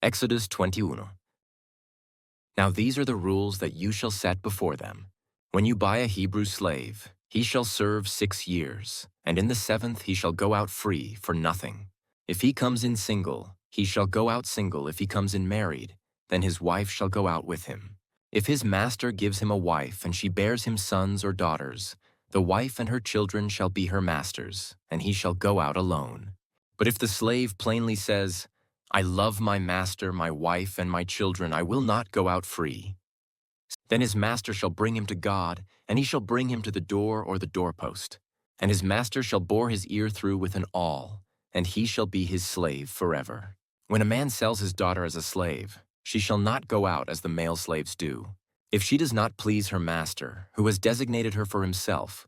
Exodus 21. Now these are the rules that you shall set before them. When you buy a Hebrew slave, he shall serve 6 years, and in the 7th he shall go out free for nothing. If he comes in single, he shall go out single. If he comes in married, then his wife shall go out with him. If his master gives him a wife, and she bears him sons or daughters, the wife and her children shall be her master's, and he shall go out alone. But if the slave plainly says, I love my master, my wife, and my children, I will not go out free, then his master shall bring him to God, and he shall bring him to the door or the doorpost. And his master shall bore his ear through with an awl, and he shall be his slave forever. When a man sells his daughter as a slave, she shall not go out as the male slaves do. If she does not please her master, who has designated her for himself,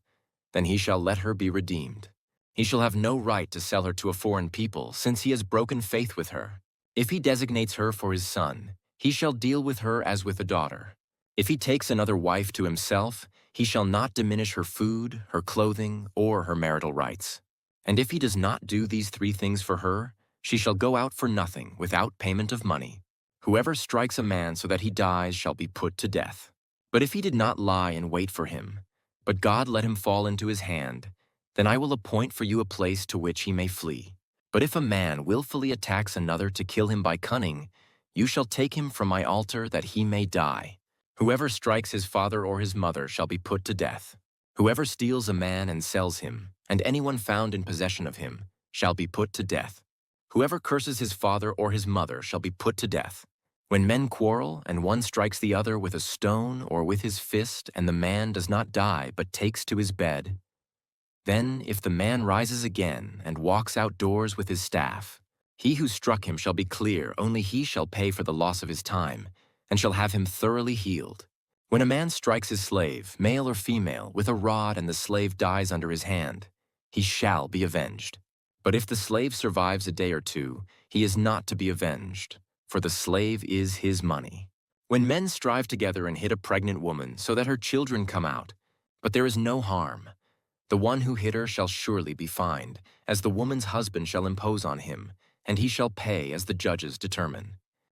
then he shall let her be redeemed. He shall have no right to sell her to a foreign people, since he has broken faith with her. If he designates her for his son, he shall deal with her as with a daughter. If he takes another wife to himself, he shall not diminish her food, her clothing, or her marital rights. And if he does not do these 3 things for her, she shall go out for nothing, without payment of money. Whoever strikes a man so that he dies shall be put to death. But if he did not lie and wait for him, but God let him fall into his hand, then I will appoint for you a place to which he may flee. But if a man willfully attacks another to kill him by cunning, you shall take him from my altar that he may die. Whoever strikes his father or his mother shall be put to death. Whoever steals a man and sells him, and anyone found in possession of him, shall be put to death. Whoever curses his father or his mother shall be put to death. When men quarrel, and one strikes the other with a stone or with his fist, and the man does not die but takes to his bed, then if the man rises again and walks outdoors with his staff, he who struck him shall be clear, only he shall pay for the loss of his time, and shall have him thoroughly healed. When a man strikes his slave, male or female, with a rod and the slave dies under his hand, he shall be avenged. But if the slave survives a day or 2, he is not to be avenged, for the slave is his money. When men strive together and hit a pregnant woman so that her children come out, but there is no harm, the one who hit her shall surely be fined, as the woman's husband shall impose on him, and he shall pay as the judges determine.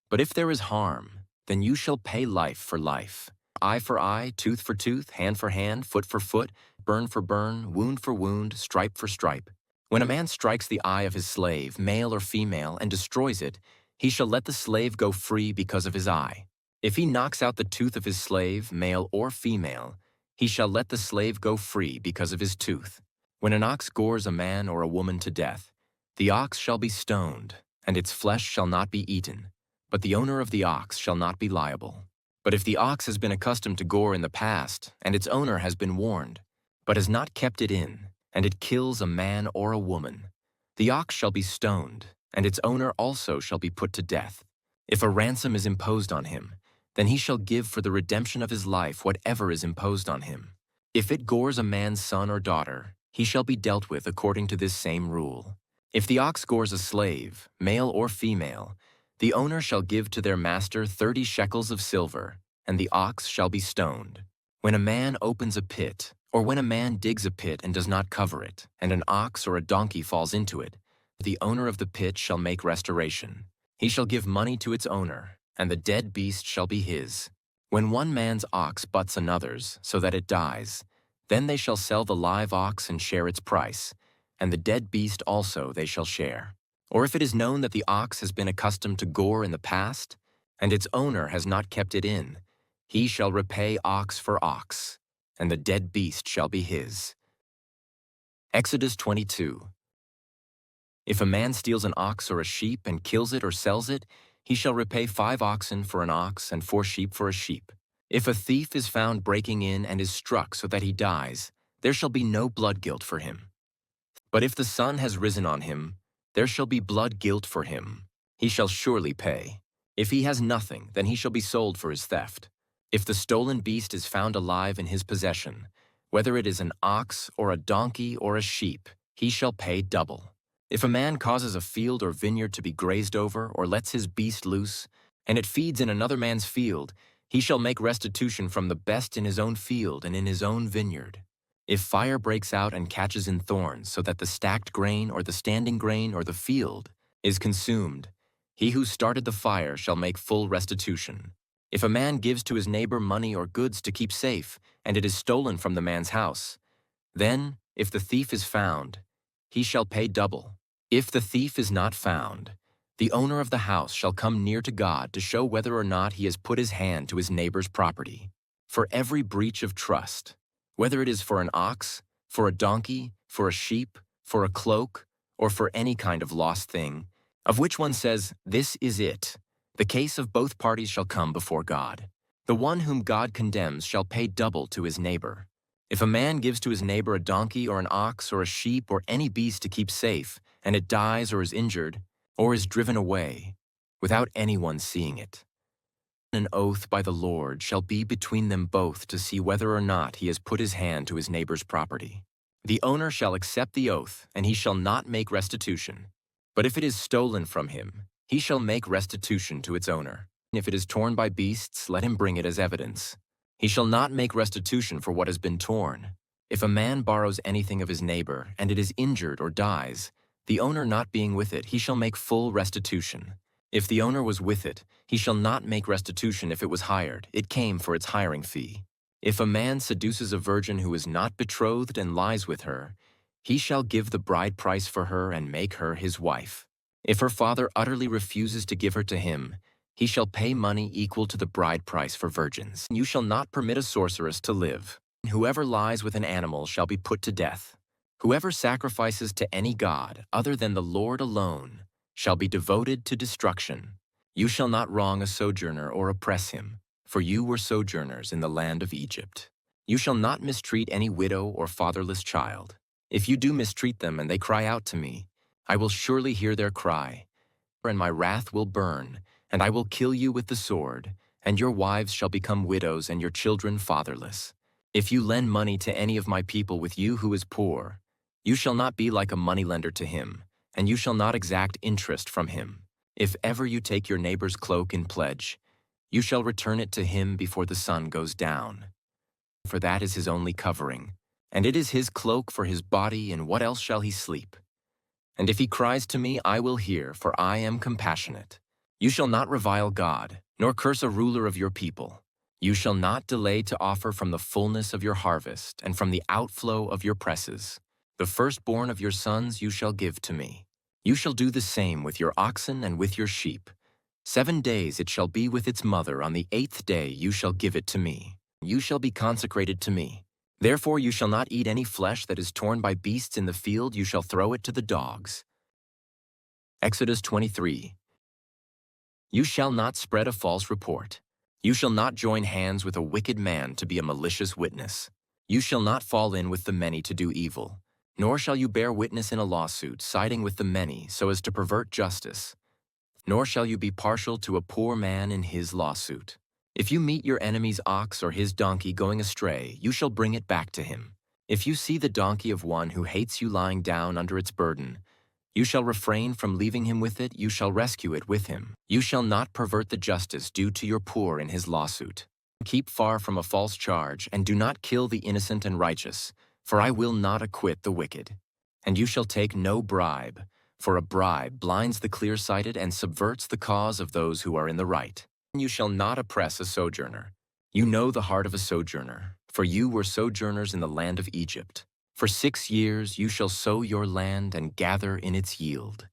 But if there is harm, then you shall pay life for life, eye for eye, tooth for tooth, hand for hand, foot for foot, burn for burn, wound for wound, stripe for stripe. When a man strikes the eye of his slave, male or female, and destroys it, he shall let the slave go free because of his eye. If he knocks out the tooth of his slave, male or female, he shall let the slave go free because of his tooth. When an ox gores a man or a woman to death, the ox shall be stoned, and its flesh shall not be eaten, but the owner of the ox shall not be liable. But if the ox has been accustomed to gore in the past, and its owner has been warned, but has not kept it in, and it kills a man or a woman, the ox shall be stoned, and its owner also shall be put to death. If a ransom is imposed on him, then he shall give for the redemption of his life whatever is imposed on him. If it gores a man's son or daughter, he shall be dealt with according to this same rule. If the ox gores a slave, male or female, the owner shall give to their master 30 shekels of silver, and the ox shall be stoned. When a man opens a pit, or when a man digs a pit and does not cover it, and an ox or a donkey falls into it, the owner of the pit shall make restoration. He shall give money to its owner, and the dead beast shall be his. When one man's ox butts another's, so that it dies, then they shall sell the live ox and share its price, and the dead beast also they shall share. Or if it is known that the ox has been accustomed to gore in the past, and its owner has not kept it in, he shall repay ox for ox, and the dead beast shall be his. Exodus 22. If a man steals an ox or a sheep and kills it or sells it, he shall repay 5 oxen for an ox and 4 sheep for a sheep. If a thief is found breaking in and is struck so that he dies, there shall be no blood guilt for him. But if the sun has risen on him, there shall be blood guilt for him. He shall surely pay. If he has nothing, then he shall be sold for his theft. If the stolen beast is found alive in his possession, whether it is an ox or a donkey or a sheep, he shall pay double. If a man causes a field or vineyard to be grazed over or lets his beast loose, and it feeds in another man's field, he shall make restitution from the best in his own field and in his own vineyard. If fire breaks out and catches in thorns so that the stacked grain or the standing grain or the field is consumed, He who started the fire shall make full restitution. If a man gives to his neighbor money or goods to keep safe, and it is stolen from the man's house, then, if the thief is found, he shall pay double. If the thief is not found, the owner of the house shall come near to God to show whether or not he has put his hand to his neighbor's property. For every breach of trust, whether it is for an ox, for a donkey, for a sheep, for a cloak, or for any kind of lost thing, of which one says, "This is it," the case of both parties shall come before God. The one whom God condemns shall pay double to his neighbor. If a man gives to his neighbor a donkey or an ox or a sheep or any beast to keep safe, and it dies or is injured, or is driven away, without anyone seeing it, an oath by the Lord shall be between them both to see whether or not he has put his hand to his neighbor's property. The owner shall accept the oath, and he shall not make restitution. But if it is stolen from him, he shall make restitution to its owner. If it is torn by beasts, let him bring it as evidence. He shall not make restitution for what has been torn. If a man borrows anything of his neighbor, and it is injured or dies, the owner not being with it, he shall make full restitution. If the owner was with it, he shall not make restitution if it was hired. It came for its hiring fee. If a man seduces a virgin who is not betrothed and lies with her, he shall give the bride price for her and make her his wife. If her father utterly refuses to give her to him, he shall pay money equal to the bride price for virgins. You shall not permit a sorceress to live. Whoever lies with an animal shall be put to death. Whoever sacrifices to any god other than the Lord alone shall be devoted to destruction. You shall not wrong a sojourner or oppress him, for you were sojourners in the land of Egypt. You shall not mistreat any widow or fatherless child. If you do mistreat them and they cry out to me, I will surely hear their cry, and my wrath will burn, and I will kill you with the sword, and your wives shall become widows and your children fatherless. If you lend money to any of my people with you who is poor, you shall not be like a moneylender to him, and you shall not exact interest from him. If ever you take your neighbor's cloak in pledge, you shall return it to him before the sun goes down. For that is his only covering, and it is his cloak for his body, and what else shall he sleep? And if he cries to me, I will hear, for I am compassionate. You shall not revile God, nor curse a ruler of your people. You shall not delay to offer from the fullness of your harvest, and from the outflow of your presses. The firstborn of your sons you shall give to me. You shall do the same with your oxen and with your sheep. 7 days it shall be with its mother. On the 8th day you shall give it to me. You shall be consecrated to me. Therefore you shall not eat any flesh that is torn by beasts in the field. You shall throw it to the dogs. Exodus 23. You shall not spread a false report. You shall not join hands with a wicked man to be a malicious witness. You shall not fall in with the many to do evil, nor shall you bear witness in a lawsuit, siding with the many so as to pervert justice. Nor shall you be partial to a poor man in his lawsuit. If you meet your enemy's ox or his donkey going astray, you shall bring it back to him. If you see the donkey of one who hates you lying down under its burden, you shall refrain from leaving him with it. You shall rescue it with him. You shall not pervert the justice due to your poor in his lawsuit. Keep far from a false charge, and do not kill the innocent and righteous, for I will not acquit the wicked. And you shall take no bribe, for a bribe blinds the clear-sighted and subverts the cause of those who are in the right. You shall not oppress a sojourner. You know the heart of a sojourner, for you were sojourners in the land of Egypt. For 6 years you shall sow your land and gather in its yield.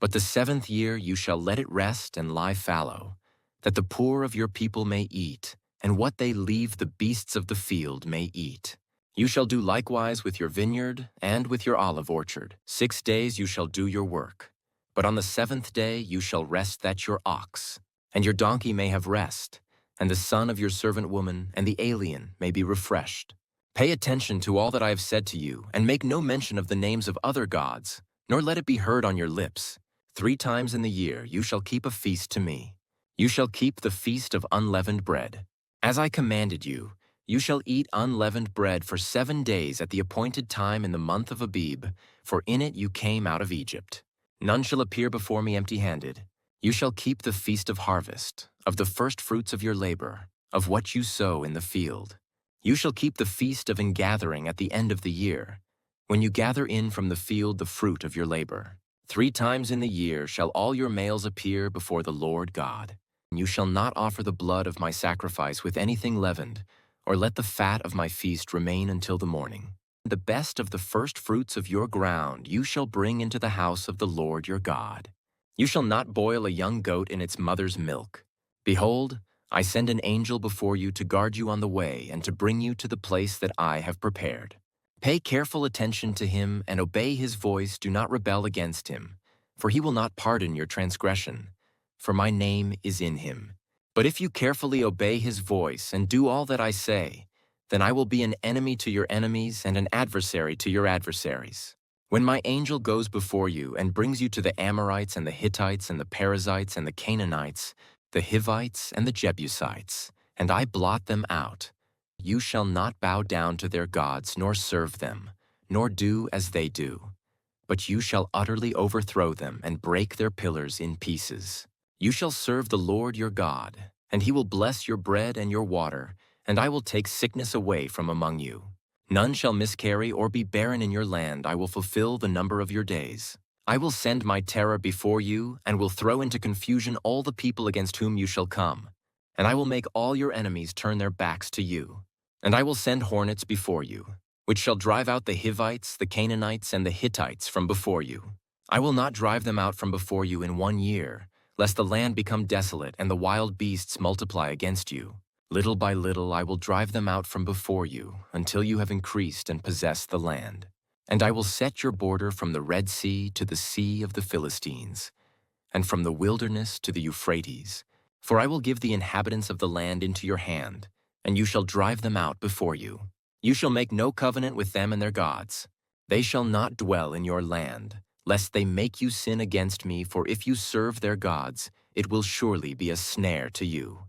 But the 7th year you shall let it rest and lie fallow, that the poor of your people may eat, and what they leave the beasts of the field may eat. You shall do likewise with your vineyard and with your olive orchard. 6 days you shall do your work. But on the 7th day you shall rest, that your ox and your donkey may have rest, and the son of your servant woman and the alien may be refreshed. Pay attention to all that I have said to you, and make no mention of the names of other gods, nor let it be heard on your lips. 3 times in the year you shall keep a feast to me. You shall keep the feast of unleavened bread. As I commanded you, you shall eat unleavened bread for 7 days at the appointed time in the month of Abib, for in it you came out of Egypt. None shall appear before me empty-handed. You shall keep the feast of harvest, of the first fruits of your labor, of what you sow in the field. You shall keep the feast of ingathering at the end of the year, when you gather in from the field the fruit of your labor. 3 times in the year shall all your males appear before the Lord God. You shall not offer the blood of my sacrifice with anything leavened, or let the fat of my feast remain until the morning. The best of the first fruits of your ground you shall bring into the house of the Lord your God. You shall not boil a young goat in its mother's milk. Behold, I send an angel before you to guard you on the way and to bring you to the place that I have prepared. Pay careful attention to him and obey his voice. Do not rebel against him, for he will not pardon your transgression, for my name is in him. But if you carefully obey his voice and do all that I say, then I will be an enemy to your enemies and an adversary to your adversaries. When my angel goes before you and brings you to the Amorites and the Hittites and the Perizzites and the Canaanites, the Hivites and the Jebusites, and I blot them out, you shall not bow down to their gods nor serve them, nor do as they do. But you shall utterly overthrow them and break their pillars in pieces. You shall serve the Lord your God, and he will bless your bread and your water, and I will take sickness away from among you. None shall miscarry or be barren in your land. I will fulfill the number of your days. I will send my terror before you, and will throw into confusion all the people against whom you shall come. And I will make all your enemies turn their backs to you. And I will send hornets before you, which shall drive out the Hivites, the Canaanites, and the Hittites from before you. I will not drive them out from before you in 1 year, lest the land become desolate and the wild beasts multiply against you. Little by little I will drive them out from before you, until you have increased and possessed the land. And I will set your border from the Red Sea to the Sea of the Philistines, and from the wilderness to the Euphrates. For I will give the inhabitants of the land into your hand, and you shall drive them out before you. You shall make no covenant with them and their gods. They shall not dwell in your land, lest they make you sin against me, for if you serve their gods, it will surely be a snare to you.